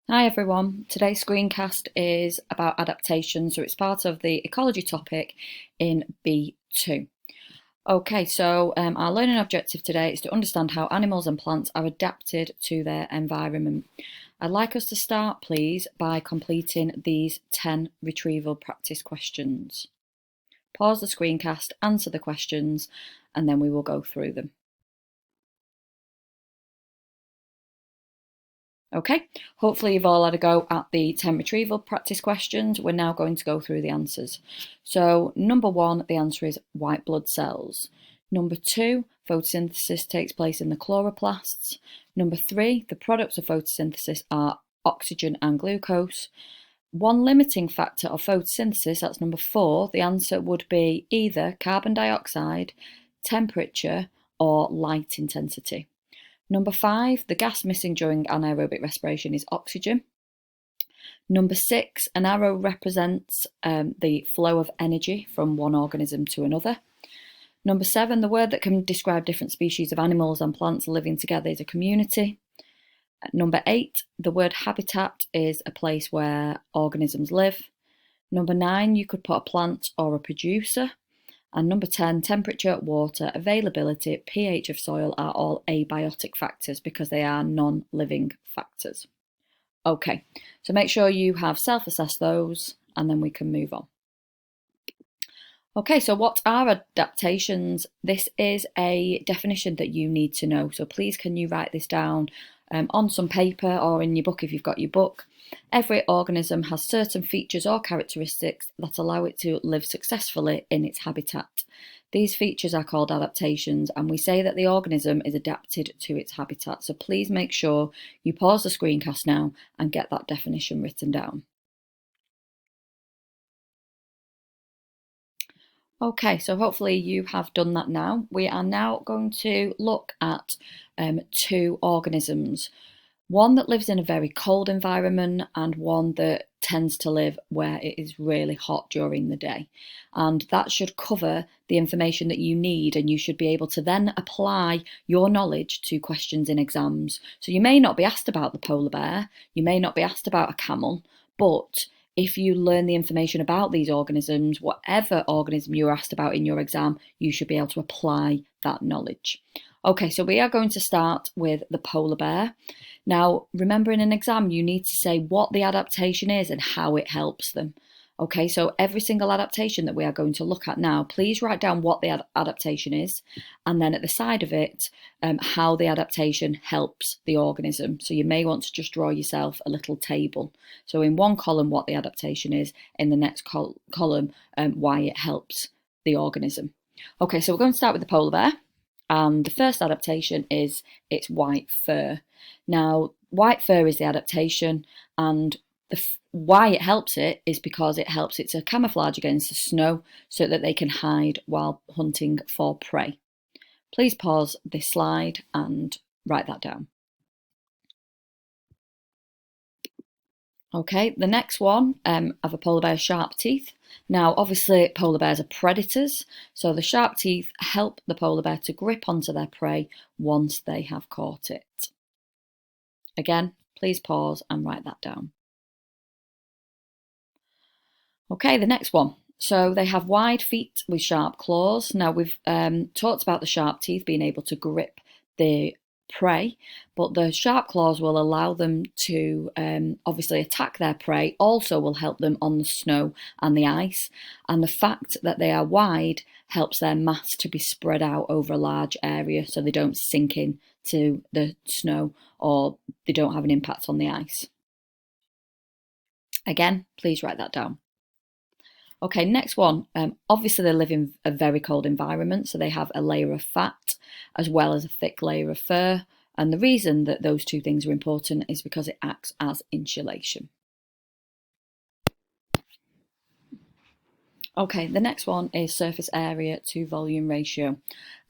Hi everyone, today's screencast is about adaptation, so it's part of the ecology topic in B2. Okay, so our learning objective today is to understand how animals and plants are adapted to their environment. I'd like us to start, please, by completing these 10 retrieval practice questions. Pause the screencast, answer the questions, and then we will go through them. Okay, hopefully you've all had a go at the 10 retrieval practice questions. We're now going to go through the answers. So number 1, the answer is white blood cells. Number 2, photosynthesis takes place in the chloroplasts. Number 3, the products of photosynthesis are oxygen and glucose. One limiting factor of photosynthesis, that's number 4, the answer would be either carbon dioxide, temperature, or light intensity. Number 5, the gas missing during anaerobic respiration is oxygen. Number 6, an arrow represents the flow of energy from one organism to another. Number 7, the word that can describe different species of animals and plants living together is a community. Number 8, the word habitat is a place where organisms live. Number 9, you could put a plant or a producer. And number 10, temperature, water, availability, pH of soil are all abiotic factors because they are non-living factors. Okay, so make sure you have self-assessed those and then we can move on. Okay, so what are adaptations? This is a definition that you need to know. So please can you write this down on some paper or in your book if you've got your book. Every organism has certain features or characteristics that allow it to live successfully in its habitat. These features are called adaptations, and we say that the organism is adapted to its habitat. So please make sure you pause the screencast now and get that definition written down. Okay, so hopefully you have done that now. We are now going to look at 2 organisms. One that lives in a very cold environment and one that tends to live where it is really hot during the day. And that should cover the information that you need, and you should be able to then apply your knowledge to questions in exams. So you may not be asked about the polar bear, you may not be asked about a camel, but if you learn the information about these organisms, whatever organism you're asked about in your exam, you should be able to apply that knowledge. Okay, so we are going to start with the polar bear. Now, remember in an exam, you need to say what the adaptation is and how it helps them. Okay, so every single adaptation that we are going to look at now, please write down what the adaptation is, and then at the side of it, how the adaptation helps the organism. So you may want to just draw yourself a little table. So in one column, what the adaptation is, in the next column, why it helps the organism. Okay, so we're going to start with the polar bear. And the first adaptation is its white fur. Now, white fur is the adaptation, and why it helps it is because it helps it to camouflage against the snow so that they can hide while hunting for prey. Please pause this slide and write that down. Okay, the next one of a polar bear's sharp teeth. Now, obviously, polar bears are predators, so the sharp teeth help the polar bear to grip onto their prey once they have caught it. Again, please pause and write that down. Okay, the next one. So they have wide feet with sharp claws. Now, we've talked about the sharp teeth being able to grip the prey, but the sharp claws will allow them to obviously attack their prey, also will help them on the snow and the ice, and the fact that they are wide helps their mass to be spread out over a large area so they don't sink in to the snow or they don't have an impact on the ice. Again, please write that down. Okay, next one. Obviously, they live in a very cold environment, so they have a layer of fat as well as a thick layer of fur. And the reason that those 2 things are important is because it acts as insulation. Okay, the next one is surface area to volume ratio.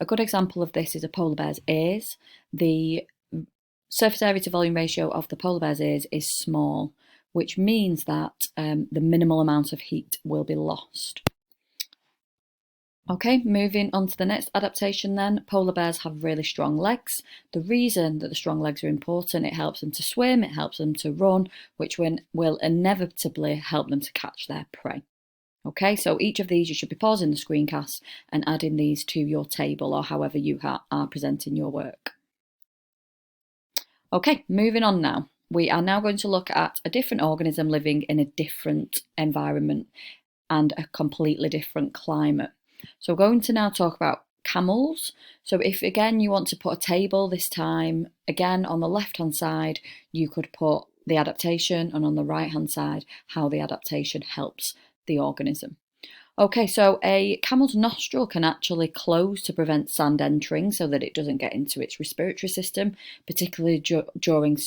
A good example of this is a polar bear's ears. The surface area to volume ratio of the polar bear's ears is small, which means that the minimal amount of heat will be lost. Okay, moving on to the next adaptation then. Polar bears have really strong legs. The reason that the strong legs are important, it helps them to swim, it helps them to run, which will inevitably help them to catch their prey. Okay, so each of these you should be pausing the screencast and adding these to your table or however you are presenting your work. Okay, moving on now. We are now going to look at a different organism living in a different environment and a completely different climate. So we're going to now talk about camels. So if again you want to put a table this time, again on the left hand side you could put the adaptation and on the right hand side how the adaptation helps the organism. Okay, so a camel's nostril can actually close to prevent sand entering so that it doesn't get into its respiratory system, particularly during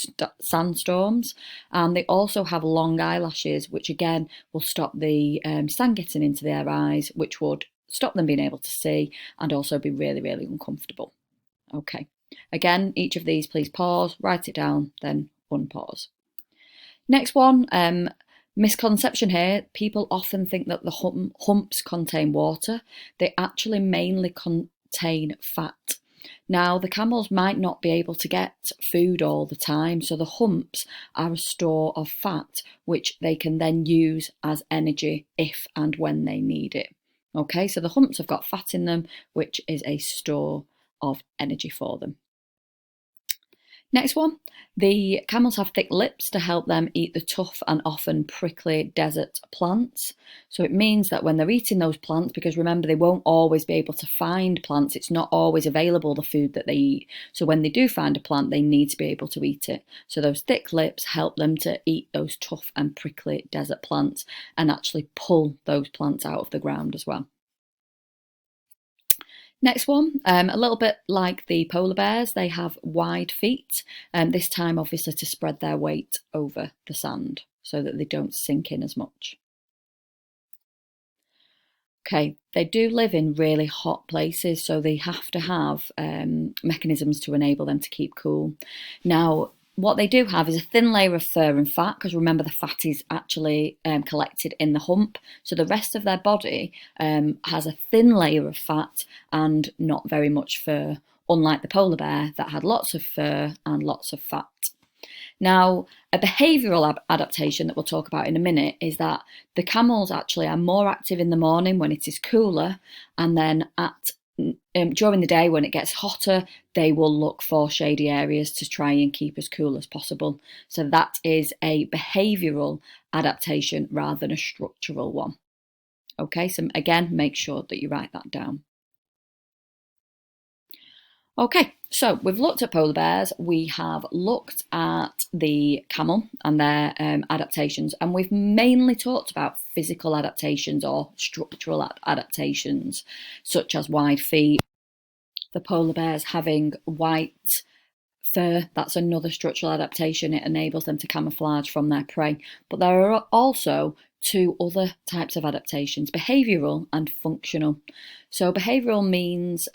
sandstorms. And they also have long eyelashes, which again will stop the sand getting into their eyes, which would stop them being able to see and also be really, really uncomfortable. Okay, again, each of these, please pause, write it down, then unpause. Next one, misconception here, people often think that the humps contain water. They actually mainly contain fat. Now, the camels might not be able to get food all the time, so the humps are a store of fat, which they can then use as energy if and when they need it. Okay, so the humps have got fat in them, which is a store of energy for them. Next one, the camels have thick lips to help them eat the tough and often prickly desert plants. So it means that when they're eating those plants, because remember they won't always be able to find plants, it's not always available the food that they eat. So when they do find a plant, they need to be able to eat it. So those thick lips help them to eat those tough and prickly desert plants and actually pull those plants out of the ground as well. Next one, a little bit like the polar bears, they have wide feet, this time obviously to spread their weight over the sand so that they don't sink in as much. Okay, they do live in really hot places, so they have to have mechanisms to enable them to keep cool. Now, what they do have is a thin layer of fur and fat, because remember the fat is actually collected in the hump. So the rest of their body has a thin layer of fat and not very much fur, unlike the polar bear that had lots of fur and lots of fat. Now, a behavioural adaptation that we'll talk about in a minute is that the camels actually are more active in the morning when it is cooler, and then during the day when it gets hotter, they will look for shady areas to try and keep as cool as possible. So that is a behavioural adaptation rather than a structural one. Okay, so again, make sure that you write that down. Okay, so we've looked at polar bears, we have looked at the camel and their adaptations, and we've mainly talked about physical adaptations or structural adaptations, such as wide feet, the polar bears having white fur, that's another structural adaptation, it enables them to camouflage from their prey. But there are also two other types of adaptations, behavioural and functional. So behavioural means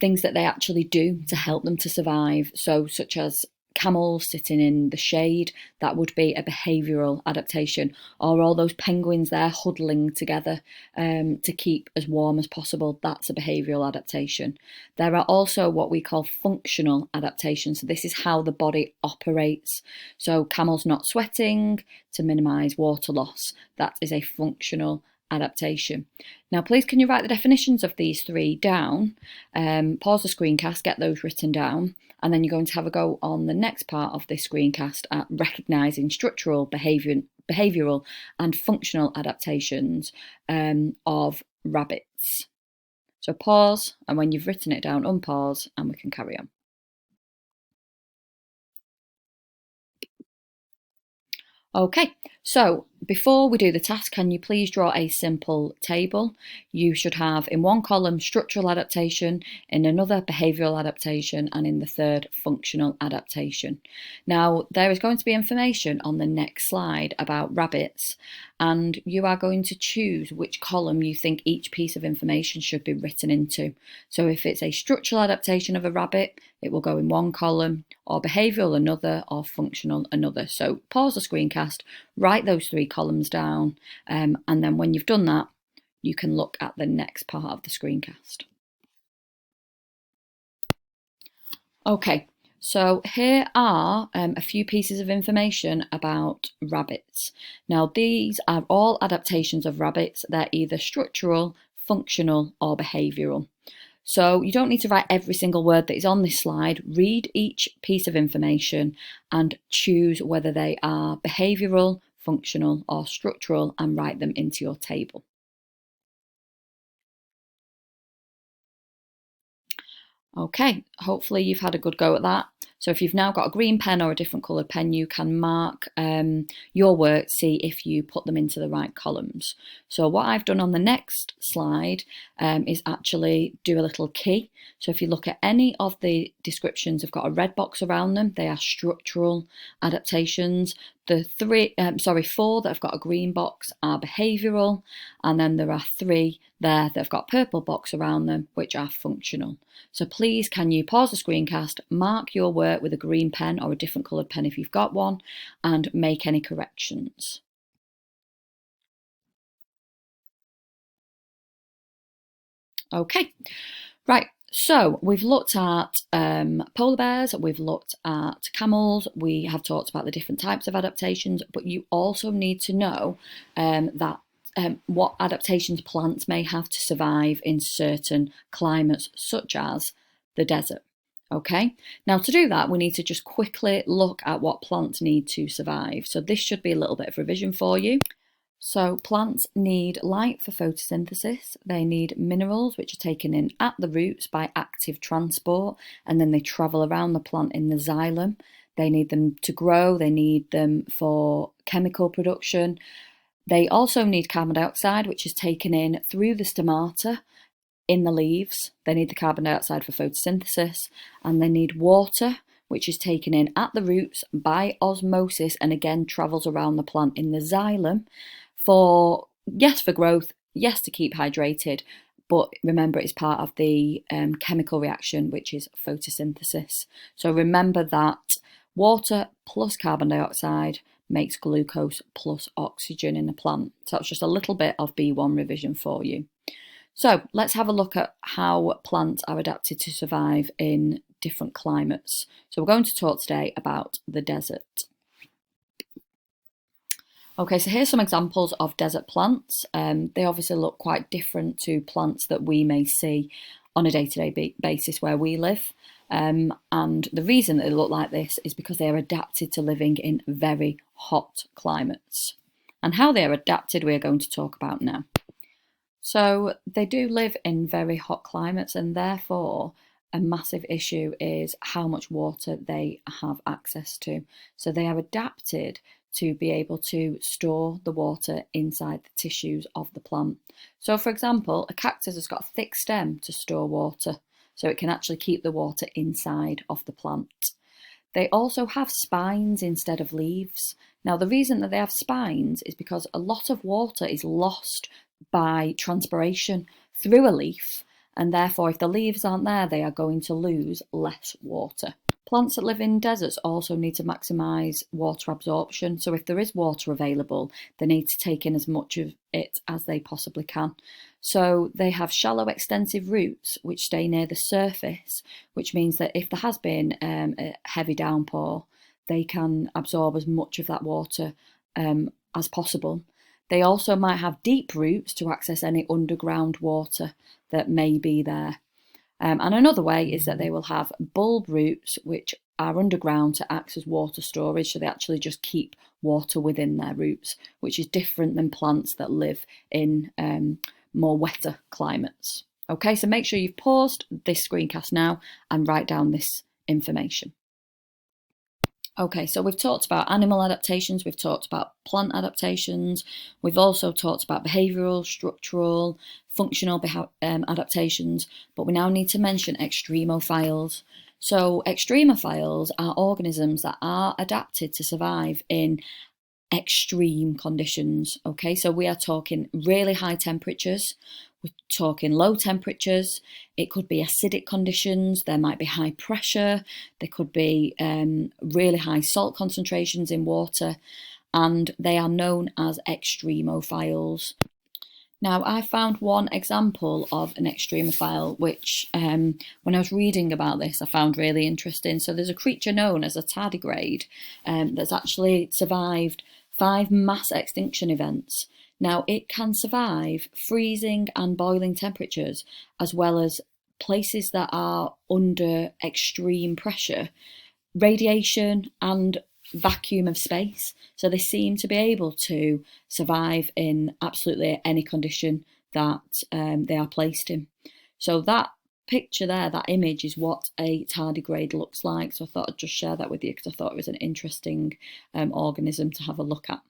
things that they actually do to help them to survive. So such as camels sitting in the shade, that would be a behavioural adaptation. Or all those penguins there huddling together to keep as warm as possible, that's a behavioural adaptation. There are also what we call functional adaptations. So this is how the body operates. So camels not sweating to minimise water loss, that is a functional adaptation. Now, please can you write the definitions of these three down, pause the screencast, get those written down, and then you're going to have a go on the next part of this screencast at recognising structural, behavioural and functional adaptations of rabbits. So pause, and when you've written it down, unpause, and we can carry on. Okay, so before we do the task, can you please draw a simple table? You should have in one column structural adaptation, in another behavioural adaptation, and in the third functional adaptation. Now, there is going to be information on the next slide about rabbits, and you are going to choose which column you think each piece of information should be written into. So if it's a structural adaptation of a rabbit, it will go in one column, or behavioural another, or functional another. So pause the screencast, write those three columns down, and then when you've done that, you can look at the next part of the screencast. Okay, so here are a few pieces of information about rabbits. Now, these are all adaptations of rabbits. They're either structural, functional, or behavioural. So you don't need to write every single word that is on this slide. Read each piece of information and choose whether they are behavioural, functional, or structural, and write them into your table. Okay, hopefully you've had a good go at that. So if you've now got a green pen or a different coloured pen, you can mark your work, see if you put them into the right columns. So what I've done on the next slide is actually do a little key. So if you look at any of the descriptions, have got a red box around them. They are structural adaptations. The four that have got a green box are behavioural, and then there are 3 there that have got a purple box around them, which are functional. So please, can you pause the screencast, mark your work with a green pen or a different coloured pen if you've got one, and make any corrections. Okay, right. So we've looked at polar bears, we've looked at camels, we have talked about the different types of adaptations, but you also need to know what adaptations plants may have to survive in certain climates, such as the desert. Okay, now to do that, we need to just quickly look at what plants need to survive. So this should be a little bit of revision for you. So plants need light for photosynthesis, they need minerals which are taken in at the roots by active transport, and then they travel around the plant in the xylem. They need them to grow, they need them for chemical production. They also need carbon dioxide, which is taken in through the stomata in the leaves. They need the carbon dioxide for photosynthesis, and they need water, which is taken in at the roots by osmosis and again travels around the plant in the xylem for growth, yes, to keep hydrated, but remember it's part of the chemical reaction, which is photosynthesis. So remember that water plus carbon dioxide makes glucose plus oxygen in the plant. So that's just a little bit of B1 revision for you. So let's have a look at how plants are adapted to survive in different climates. So we're going to talk today about the desert. Okay, so here's some examples of desert plants. They obviously look quite different to plants that we may see on a day-to-day basis where we live. And the reason that they look like this is because they are adapted to living in very hot climates. And how they are adapted, we are going to talk about now. So they do live in very hot climates, and therefore a massive issue is how much water they have access to. So they are adapted to be able to store the water inside the tissues of the plant. So for example, a cactus has got a thick stem to store water, so it can actually keep the water inside of the plant. They also have spines instead of leaves. Now the reason that they have spines is because a lot of water is lost by transpiration through a leaf, and therefore if the leaves aren't there, they are going to lose less water. Plants that live in deserts also need to maximise water absorption, so if there is water available, they need to take in as much of it as they possibly can. So they have shallow extensive roots which stay near the surface, which means that if there has been a heavy downpour, they can absorb as much of that water as possible. They also might have deep roots to access any underground water that may be there. And another way is that they will have bulb roots which are underground to act as water storage, so they actually just keep water within their roots, which is different than plants that live in more wetter climates. Okay, so make sure you've paused this screencast now and write down this information. Okay, so we've talked about animal adaptations, we've talked about plant adaptations, we've also talked about behavioural, structural, functional adaptations, but we now need to mention extremophiles. So extremophiles are organisms that are adapted to survive in extreme conditions. Okay, so we are talking really high temperatures, we're talking low temperatures, it could be acidic conditions, there might be high pressure, there could be really high salt concentrations in water, and they are known as extremophiles. Now, I found one example of an extremophile, which when I was reading about this, I found really interesting. So there's a creature known as a tardigrade that's actually survived 5 mass extinction events. Now, it can survive freezing and boiling temperatures, as well as places that are under extreme pressure, radiation, and vacuum of space. So they seem to be able to survive in absolutely any condition that they are placed in. So that picture there, that image, is what a tardigrade looks like. So I thought I'd just share that with you because I thought it was an interesting organism to have a look at.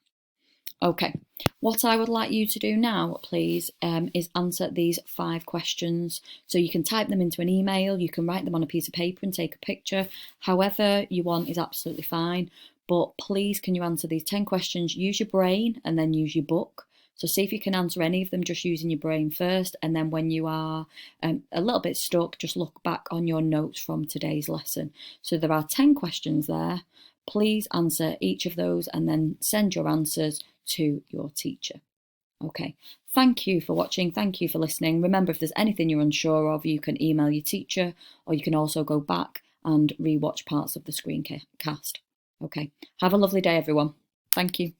Okay, what I would like you to do now, please, is answer these 5 questions. So you can type them into an email, you can write them on a piece of paper and take a picture. However you want is absolutely fine. But please, can you answer these 10 questions? Use your brain and then use your book. So see if you can answer any of them just using your brain first. And then when you are a little bit stuck, just look back on your notes from today's lesson. So there are 10 questions there. Please answer each of those and then send your answers to your teacher. Okay, thank you for watching. Thank you for listening. Remember, if there's anything you're unsure of, you can email your teacher, or you can also go back and rewatch parts of the screencast. Okay, have a lovely day, everyone. Thank you.